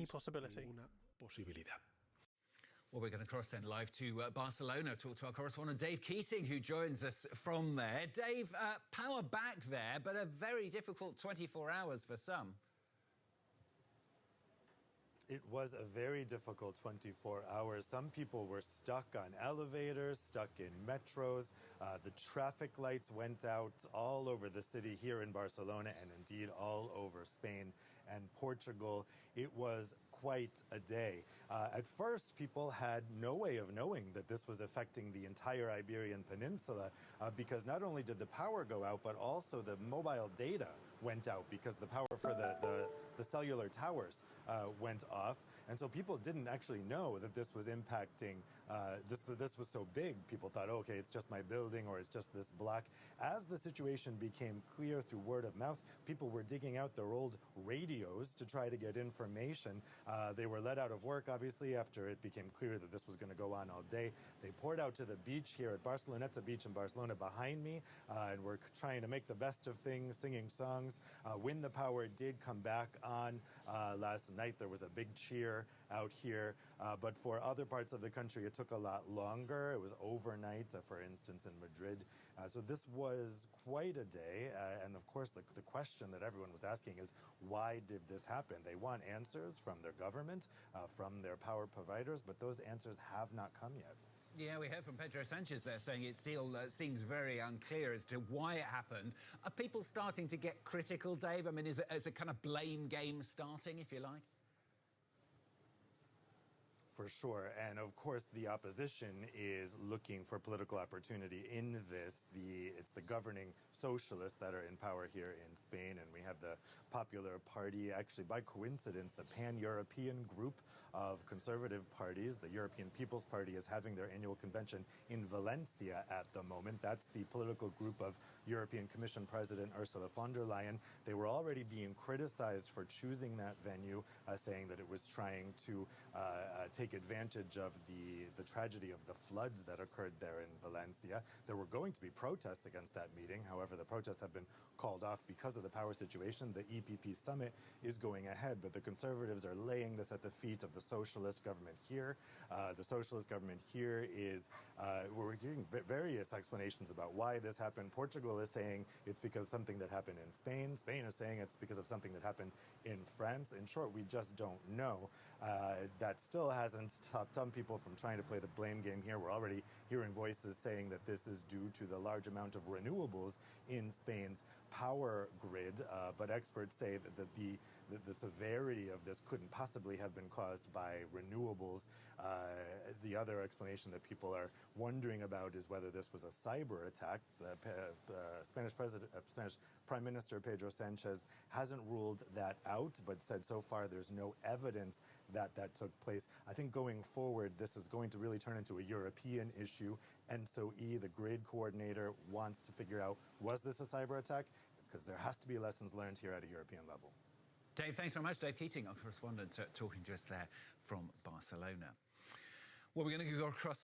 any possibility. Well, we're going to cross then live to Barcelona, talk to our correspondent Dave Keating, who joins us from there. Dave, power back there, but a very difficult 24 hours for some. It was a very difficult 24 hours. Some people were stuck on elevators, stuck in metros. The traffic lights went out all over the city here in Barcelona and indeed all over Spain and Portugal. It was quite a day. At first, people had no way of knowing that this was affecting the entire Iberian Peninsula because not only did the power go out, but also the mobile data went out because the power for the cellular towers went off. And so people didn't actually know that this was impacting, this was so big. People thought, okay, it's just my building or it's just this block. As the situation became clear through word of mouth, people were digging out their old radios to try to get information. They were let out of work, obviously, after it became clear that this was going to go on all day. They poured out to the beach here at Barceloneta Beach in Barcelona behind me, and we're trying to make the best of things, singing songs. When the power did come back on last night, there was a big cheer out here, but for other parts of the country it took a lot longer. It was overnight, for instance, in Madrid. So this was quite a day, and of course the question that everyone was asking is, why did this happen? They want answers from their government, from their power providers, but those answers have not come yet. Yeah, we heard from Pedro Sanchez there saying it still seems very unclear as to why it happened. Are people starting to get critical, Dave? I mean, is a kind of blame game starting, if you like? For sure. And of course, the opposition is looking for political opportunity in this. It's the governing socialists that are in power here in Spain. And we have the Popular Party, actually, by coincidence, the pan-European group of conservative parties. The European People's Party is having their annual convention in Valencia at the moment. That's the political group of European Commission President Ursula von der Leyen. They were already being criticized for choosing that venue, saying that it was trying to take advantage of the tragedy of the floods that occurred there in Valencia. There were going to be protests against that meeting. However, the protests have been called off because of the power situation. The EPP summit is going ahead, but the Conservatives are laying this at the feet of the socialist government here. The socialist government here is, we're hearing various explanations about why this happened. Portugal is saying it's because of something that happened in Spain. Spain is saying it's because of something that happened in France. In short, we just don't know. That still hasn't stopped some people from trying to play the blame game here. We're already hearing voices saying that this is due to the large amount of renewables in Spain's power grid, but experts say that the severity of this couldn't possibly have been caused by renewables. The other explanation that people are wondering about is whether this was a cyber attack. The Spanish Prime Minister Pedro Sanchez hasn't ruled that out, but said so far there's no evidence that that took place. I think going forward, this is going to really turn into a European issue. And so the grid coordinator wants to figure out, was this a cyber attack? Because there has to be lessons learned here at a European level. Dave, thanks very much. Dave Keating, our correspondent, talking to us there from Barcelona. Well, we're going to go across